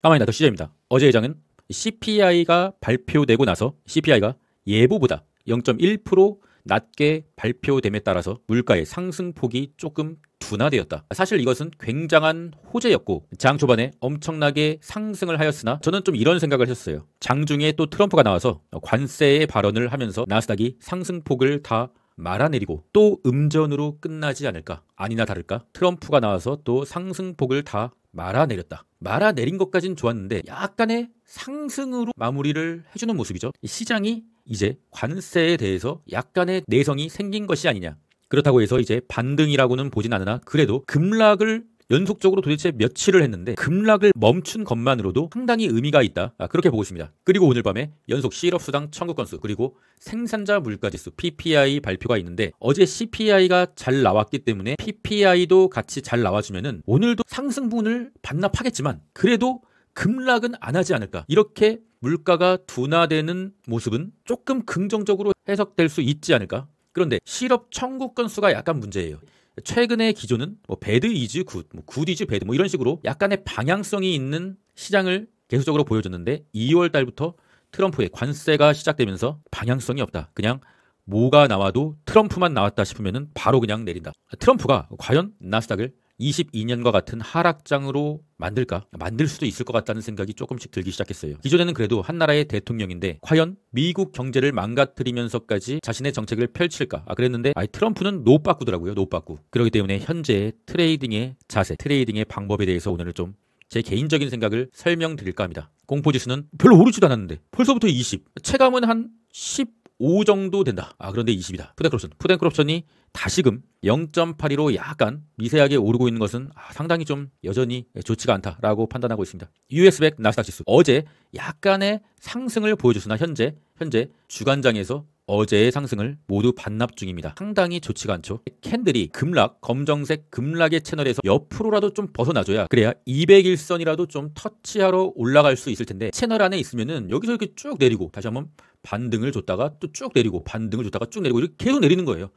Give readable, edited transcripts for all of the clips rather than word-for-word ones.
까마귀나더 시저입니다. 어제 회장은 CPI가 발표되고 나서 CPI가 예보보다 0.1% 낮게 발표됨에 따라서 물가의 상승폭이 조금 둔화되었다. 사실 이것은 굉장한 호재였고 장 초반에 엄청나게 상승을 하였으나 저는 좀 이런 생각을 했었어요. 장중에 또 트럼프가 나와서 관세의 발언을 하면서 나스닥이 상승폭을 다 말아내리고 또 음전으로 끝나지 않을까? 아니나 다를까? 트럼프가 나와서 또 상승폭을 다 말아내렸다. 말아내린 것까진 좋았는데 약간의 상승으로 마무리를 해주는 모습이죠. 시장이 이제 관세에 대해서 약간의 내성이 생긴 것이 아니냐. 그렇다고 해서 이제 반등이라고는 보진 않으나 그래도 급락을 연속적으로 도대체 며칠을 했는데 급락을 멈춘 것만으로도 상당히 의미가 있다. 그렇게 보고 있습니다. 그리고 오늘 밤에 연속 실업수당 청구 건수 그리고 생산자 물가지수 PPI 발표가 있는데 어제 CPI가 잘 나왔기 때문에 PPI도 같이 잘 나와주면은 오늘도 상승분을 반납하겠지만 그래도 급락은 안 하지 않을까. 이렇게 물가가 둔화되는 모습은 조금 긍정적으로 해석될 수 있지 않을까. 그런데 실업 청구 건수가 약간 문제예요. 최근의 기조는 배드 이즈 굿, 굿 이즈 배드 이런 식으로 약간의 방향성이 있는 시장을 계속적으로 보여줬는데 2월 달부터 트럼프의 관세가 시작되면서 방향성이 없다. 그냥 뭐가 나와도 트럼프만 나왔다 싶으면 바로 그냥 내린다. 트럼프가 과연 나스닥을 22년과 같은 하락장으로 만들까? 만들 수도 있을 것 같다는 생각이 조금씩 들기 시작했어요. 기존에는 그래도 한 나라의 대통령인데 과연 미국 경제를 망가뜨리면서까지 자신의 정책을 펼칠까? 그랬는데 트럼프는 노빠꾸더라고요. 노빠꾸. 그렇기 때문에 현재의 트레이딩의 자세, 트레이딩의 방법에 대해서 오늘은 좀 제 개인적인 생각을 설명드릴까 합니다. 공포지수는 별로 오르지도 않았는데 벌써부터 20. 체감은 한 15 정도 된다. 그런데 20이다. 푸드앤크롭션이 다시금 0.82로 약간 미세하게 오르고 있는 것은 상당히 좀 여전히 좋지가 않다라고 판단하고 있습니다. US100 나스닥 지수 어제 약간의 상승을 보여줬으나 현재 주간장에서 어제의 상승을 모두 반납 중입니다. 상당히 좋지가 않죠. 캔들이 급락, 검정색 급락의 채널에서 옆으로라도 좀 벗어나줘야 그래야 200일선이라도 좀 터치하러 올라갈 수 있을 텐데 채널 안에 있으면은 여기서 이렇게 쭉 내리고 다시 한번 반등을 줬다가 또 쭉 내리고 반등을 줬다가 쭉 내리고 이렇게 계속 내리는 거예요.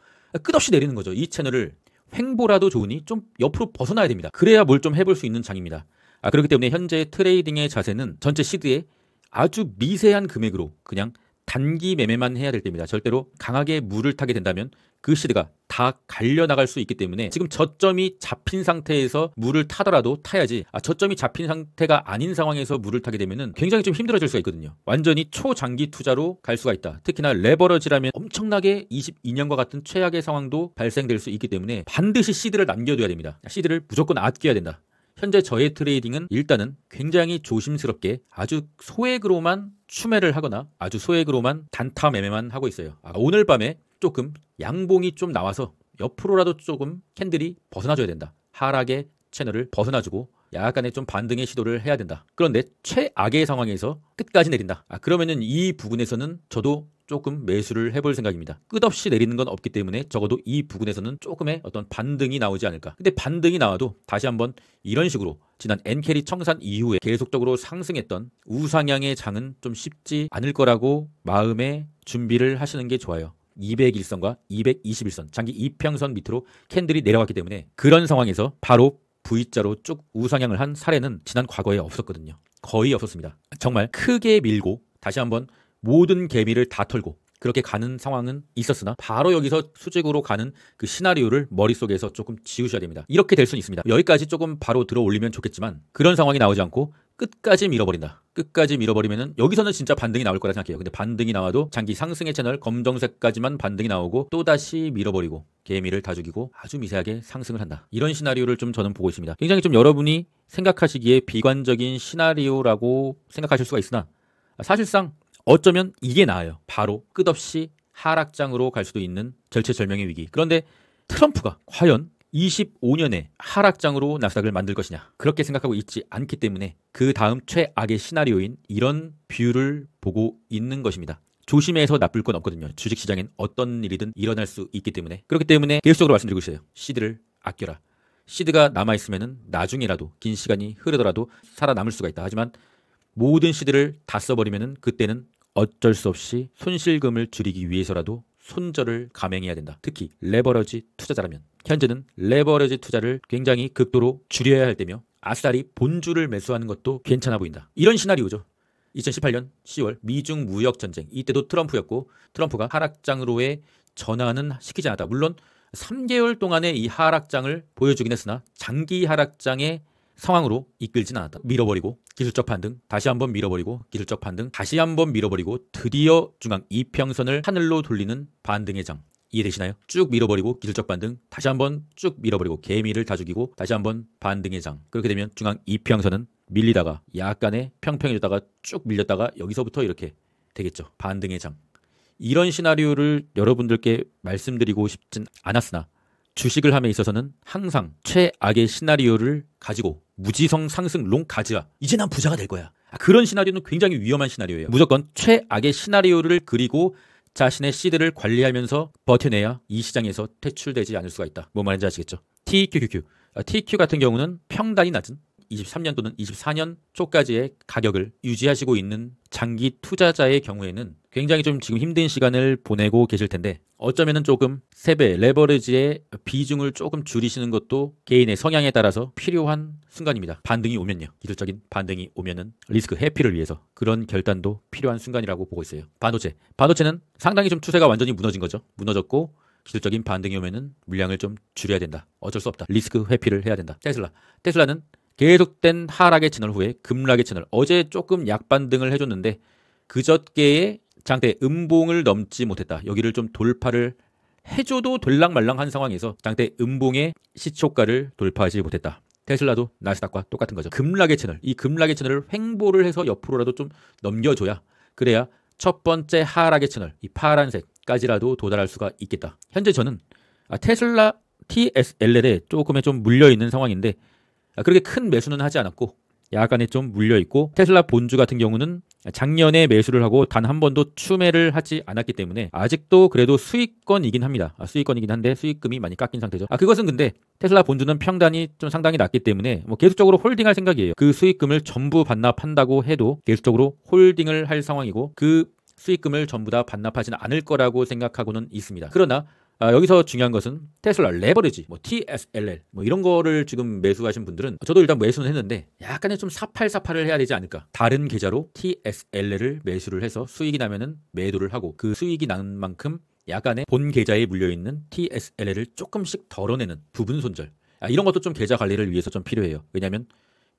끝없이 내리는 거죠. 이 채널을 횡보라도 좋으니 좀 옆으로 벗어나야 됩니다. 그래야 뭘 좀 해볼 수 있는 장입니다. 그렇기 때문에 현재 트레이딩의 자세는 전체 시드에 아주 미세한 금액으로 그냥 단기 매매만 해야 될 때입니다. 절대로 강하게 물을 타게 된다면 그 시드가 다 갈려나갈 수 있기 때문에 지금 저점이 잡힌 상태에서 물을 타더라도 타야지 저점이 잡힌 상태가 아닌 상황에서 물을 타게 되면 굉장히 좀 힘들어질 수가 있거든요. 완전히 초장기 투자로 갈 수가 있다. 특히나 레버러지라면 엄청나게 22년과 같은 최악의 상황도 발생될 수 있기 때문에 반드시 시드를 남겨둬야 됩니다. 시드를 무조건 아껴야 된다. 현재 저의 트레이딩은 일단은 굉장히 조심스럽게 아주 소액으로만 추매를 하거나 아주 소액으로만 단타 매매만 하고 있어요. 오늘 밤에 조금 양봉이 좀 나와서 옆으로라도 조금 캔들이 벗어나줘야 된다. 하락의 채널을 벗어나주고 약간의 좀 반등의 시도를 해야 된다. 그런데 최악의 상황에서 끝까지 내린다. 그러면은 이 부분에서는 저도 조금 매수를 해볼 생각입니다. 끝없이 내리는 건 없기 때문에 적어도 이 부분에서는 조금의 어떤 반등이 나오지 않을까. 근데 반등이 나와도 다시 한번 이런 식으로 지난 엔캐리 청산 이후에 계속적으로 상승했던 우상향의 장은 좀 쉽지 않을 거라고 마음에 준비를 하시는 게 좋아요. 200일선과 221선 장기 이평선 밑으로 캔들이 내려왔기 때문에 그런 상황에서 바로 V자로 쭉 우상향을 한 사례는 지난 과거에 없었거든요. 거의 없었습니다. 정말 크게 밀고 다시 한번 모든 개미를 다 털고 그렇게 가는 상황은 있었으나 바로 여기서 수직으로 가는 그 시나리오를 머릿속에서 조금 지우셔야 됩니다. 이렇게 될 수는 있습니다. 여기까지 조금 바로 들어 올리면 좋겠지만 그런 상황이 나오지 않고 끝까지 밀어버린다. 끝까지 밀어버리면은 여기서는 진짜 반등이 나올 거라 생각해요. 근데 반등이 나와도 장기 상승의 채널 검정색까지만 반등이 나오고 또다시 밀어버리고 개미를 다 죽이고 아주 미세하게 상승을 한다. 이런 시나리오를 좀 저는 보고 있습니다. 굉장히 좀 여러분이 생각하시기에 비관적인 시나리오라고 생각하실 수가 있으나 사실상 어쩌면 이게 나아요. 바로 끝없이 하락장으로 갈 수도 있는 절체절명의 위기. 그런데 트럼프가 과연 25년의 하락장으로 나스닥을 만들 것이냐 그렇게 생각하고 있지 않기 때문에 그 다음 최악의 시나리오인 이런 뷰를 보고 있는 것입니다. 조심해서 나쁠 건 없거든요. 주식시장엔 어떤 일이든 일어날 수 있기 때문에 그렇기 때문에 계속적으로 말씀드리고 있어요. 시드를 아껴라. 시드가 남아있으면 나중이라도 긴 시간이 흐르더라도 살아남을 수가 있다. 하지만 모든 시드를 다 써버리면 그때는 어쩔 수 없이 손실금을 줄이기 위해서라도 손절을 감행해야 된다. 특히 레버러지 투자자라면 현재는 레버러지 투자를 굉장히 극도로 줄여야 할 때며 아싸리 본주를 매수하는 것도 괜찮아 보인다. 이런 시나리오죠. 2018년 10월 미중 무역 전쟁, 이때도 트럼프였고 트럼프가 하락장으로의 전환은 시키지 않았다. 물론 3개월 동안의 이 하락장을 보여주긴 했으나 장기 하락장의 상황으로 이끌진 않았다. 밀어버리고 기술적 반등, 다시 한번 밀어버리고 기술적 반등, 다시 한번 밀어버리고 드디어 중앙 이평선을 하늘로 돌리는 반등의 장. 이해되시나요? 쭉 밀어버리고 기술적 반등, 다시 한번 쭉 밀어버리고 개미를 다 죽이고 다시 한번 반등의 장. 그렇게 되면 중앙 이평선은 밀리다가 약간의 평평해졌다가 쭉 밀렸다가 여기서부터 이렇게 되겠죠. 반등의 장. 이런 시나리오를 여러분들께 말씀드리고 싶진 않았으나 주식을 함에 있어서는 항상 최악의 시나리오를 가지고 무지성 상승 롱 가즈아, 이제 난 부자가 될 거야. 그런 시나리오는 굉장히 위험한 시나리오예요. 무조건 최악의 시나리오를 그리고 자신의 시드를 관리하면서 버텨내야 이 시장에서 퇴출되지 않을 수가 있다. 뭔 말인지 아시겠죠? TQQQ. TQ 같은 경우는 평단이 낮은 23년 또는 24년 초까지의 가격을 유지하시고 있는 장기 투자자의 경우에는 굉장히 좀 지금 힘든 시간을 보내고 계실 텐데 어쩌면은 조금 세배 레버리지의 비중을 조금 줄이시는 것도 개인의 성향에 따라서 필요한 순간입니다. 반등이 오면요. 기술적인 반등이 오면은 리스크 회피를 위해서 그런 결단도 필요한 순간이라고 보고 있어요. 반도체. 반도체는 상당히 좀 추세가 완전히 무너진 거죠. 무너졌고 기술적인 반등이 오면은 물량을 좀 줄여야 된다. 어쩔 수 없다. 리스크 회피를 해야 된다. 테슬라는 계속된 하락의 채널 후에 급락의 채널. 어제 조금 약반등을 해줬는데 그저께의 장대 음봉을 넘지 못했다. 여기를 좀 돌파를 해줘도 될랑말랑한 상황에서 장대 음봉의 시초가를 돌파하지 못했다. 테슬라도 나스닥과 똑같은 거죠. 급락의 채널. 이 급락의 채널을 횡보를 해서 옆으로라도 좀 넘겨줘야 그래야 첫 번째 하락의 채널, 이 파란색까지라도 도달할 수가 있겠다. 현재 저는 테슬라 TSLL에 조금의 좀 물려있는 상황인데 그렇게 큰 매수는 하지 않았고 약간의 좀 물려있고 테슬라 본주 같은 경우는 작년에 매수를 하고 단 한 번도 추매를 하지 않았기 때문에 아직도 그래도 수익권이긴 합니다. 수익권이긴 한데 수익금이 많이 깎인 상태죠. 그것은 근데 테슬라 본주는 평단이 좀 상당히 낮기 때문에 뭐 계속적으로 홀딩할 생각이에요. 그 수익금을 전부 반납한다고 해도 계속적으로 홀딩을 할 상황이고 그 수익금을 전부 다 반납하지는 않을 거라고 생각하고는 있습니다. 그러나 여기서 중요한 것은 테슬라 레버리지, TSLL 이런 거를 지금 매수하신 분들은 저도 일단 매수는 했는데 약간의 좀 사팔사팔을 해야 되지 않을까. 다른 계좌로 TSLL을 매수를 해서 수익이 나면은 매도를 하고 그 수익이 난 만큼 약간의 본 계좌에 물려있는 TSLL을 조금씩 덜어내는 부분 손절. 이런 것도 좀 계좌 관리를 위해서 좀 필요해요. 왜냐하면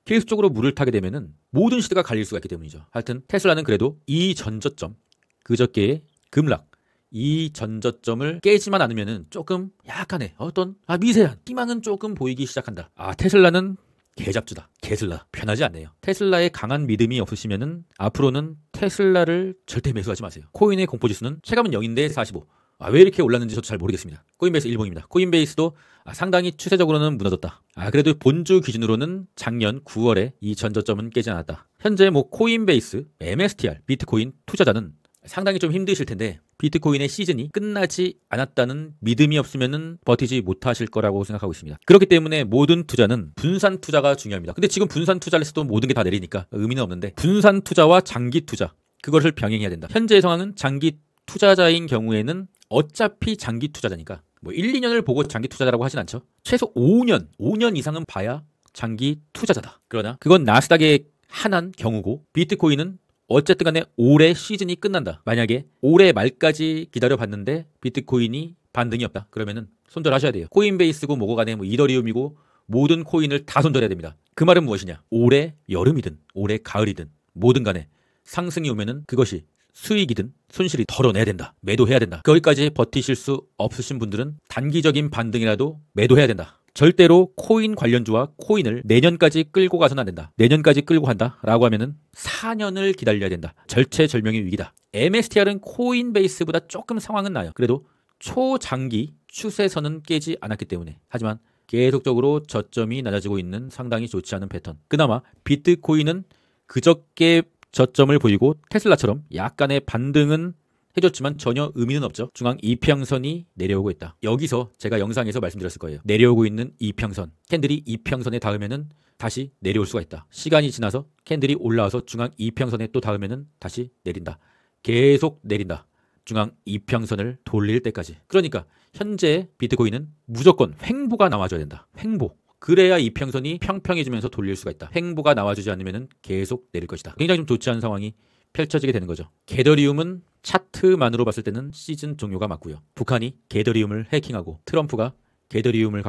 계속적으로 물을 타게 되면은 모든 시대가 갈릴 수가 있기 때문이죠. 하여튼 테슬라는 그래도 이 전저점, 그저께의 급락, 이 전저점을 깨지만 않으면은 조금 약간의 어떤 미세한 희망은 조금 보이기 시작한다. 테슬라는 개잡주다. 개슬라. 편하지 않네요. 테슬라에 강한 믿음이 없으시면은 앞으로는 테슬라를 절대 매수하지 마세요. 코인의 공포지수는 체감은 0인데 45. 왜 이렇게 올랐는지 저도 잘 모르겠습니다. 코인베이스 일봉입니다. 코인베이스도 상당히 추세적으로는 무너졌다. 그래도 본주 기준으로는 작년 9월에 이 전저점은 깨지 않았다. 현재 코인베이스, MSTR, 비트코인 투자자는 상당히 좀 힘드실 텐데 비트코인의 시즌이 끝나지 않았다는 믿음이 없으면 버티지 못하실 거라고 생각하고 있습니다. 그렇기 때문에 모든 투자는 분산 투자가 중요합니다. 근데 지금 분산 투자를 해서도 모든 게 다 내리니까 의미는 없는데 분산 투자와 장기 투자 그것을 병행해야 된다. 현재의 상황은 장기 투자자인 경우에는 어차피 장기 투자자니까 1, 2년을 보고 장기 투자자라고 하진 않죠. 최소 5년 이상은 봐야 장기 투자자다. 그러나 그건 나스닥의 한한 경우고 비트코인은 어쨌든 간에 올해 시즌이 끝난다. 만약에 올해 말까지 기다려봤는데 비트코인이 반등이 없다. 그러면은 손절하셔야 돼요. 코인베이스고 뭐고 간에 이더리움이고 모든 코인을 다 손절해야 됩니다. 그 말은 무엇이냐? 올해 여름이든 올해 가을이든 뭐든 간에 상승이 오면은 그것이 수익이든 손실이 덜어내야 된다. 매도해야 된다. 거기까지 버티실 수 없으신 분들은 단기적인 반등이라도 매도해야 된다. 절대로 코인 관련주와 코인을 내년까지 끌고 가서는 안 된다. 내년까지 끌고 간다 라고 하면은 4년을 기다려야 된다. 절체절명의 위기다. MSTR은 코인베이스보다 조금 상황은 나요. 그래도 초장기 추세선은 깨지 않았기 때문에. 하지만 계속적으로 저점이 낮아지고 있는 상당히 좋지 않은 패턴. 그나마 비트코인은 그저께 저점을 보이고 테슬라처럼 약간의 반등은 해줬지만 전혀 의미는 없죠. 중앙 이평선이 내려오고 있다. 여기서 제가 영상에서 말씀드렸을 거예요. 내려오고 있는 이평선. 캔들이 이평선에 닿으면은 다시 내려올 수가 있다. 시간이 지나서 캔들이 올라와서 중앙 이평선에 또 닿으면은 다시 내린다. 계속 내린다. 중앙 이평선을 돌릴 때까지. 그러니까 현재 비트코인은 무조건 횡보가 나와줘야 된다. 횡보. 그래야 이평선이 평평해지면서 돌릴 수가 있다. 횡보가 나와주지 않으면 계속 내릴 것이다. 굉장히 좀 좋지 않은 상황이 펼쳐지게 되는 거죠. 게더리움은 차트만으로 봤을 때는 시즌 종료가 맞고요. 북한이 게더리움을 해킹하고 트럼프가 게더리움을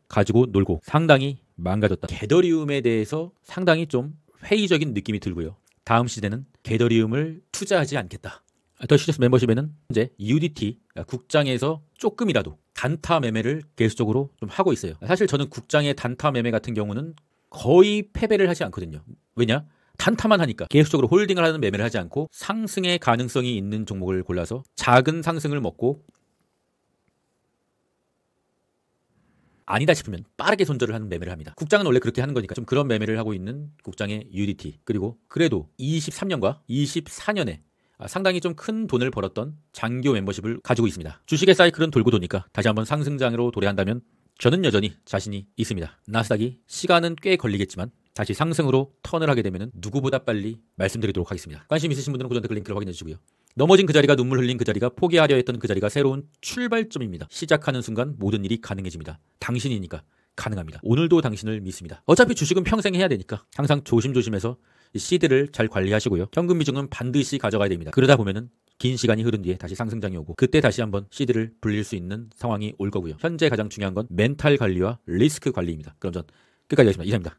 가지고 놀고 상당히 망가졌다. 게더리움에 대해서 상당히 좀 회의적인 느낌이 들고요. 다음 시대는 게더리움을 투자하지 않겠다. 더 시리어스 멤버십에는 현재 UDT 국장에서 조금이라도 단타 매매를 계속적으로 좀 하고 있어요. 사실 저는 국장의 단타 매매 같은 경우는 거의 패배를 하지 않거든요. 왜냐? 단타만 하니까 계속적으로 홀딩을 하는 매매를 하지 않고 상승의 가능성이 있는 종목을 골라서 작은 상승을 먹고 아니다 싶으면 빠르게 손절을 하는 매매를 합니다. 국장은 원래 그렇게 하는 거니까 좀 그런 매매를 하고 있는 국장의 UDT. 그리고 그래도 23년과 24년에 상당히 좀 큰 돈을 벌었던 장교 멤버십을 가지고 있습니다. 주식의 사이클은 돌고 도니까 다시 한번 상승장으로 도래한다면 저는 여전히 자신이 있습니다. 나스닥이 시간은 꽤 걸리겠지만 다시 상승으로 턴을 하게 되면 누구보다 빨리 말씀드리도록 하겠습니다. 관심 있으신 분들은 고정 댓글 링크를 확인해 주시고요. 넘어진 그 자리가 눈물 흘린 그 자리가 포기하려 했던 그 자리가 새로운 출발점입니다. 시작하는 순간 모든 일이 가능해집니다. 당신이니까 가능합니다. 오늘도 당신을 믿습니다. 어차피 주식은 평생 해야 되니까 항상 조심조심해서 시드를 잘 관리하시고요. 현금 비중은 반드시 가져가야 됩니다. 그러다 보면은 긴 시간이 흐른 뒤에 다시 상승장이 오고 그때 다시 한번 시드를 불릴 수 있는 상황이 올 거고요. 현재 가장 중요한 건 멘탈 관리와 리스크 관리입니다. 그럼 전 끝까지 하겠습니다. 이상입니다.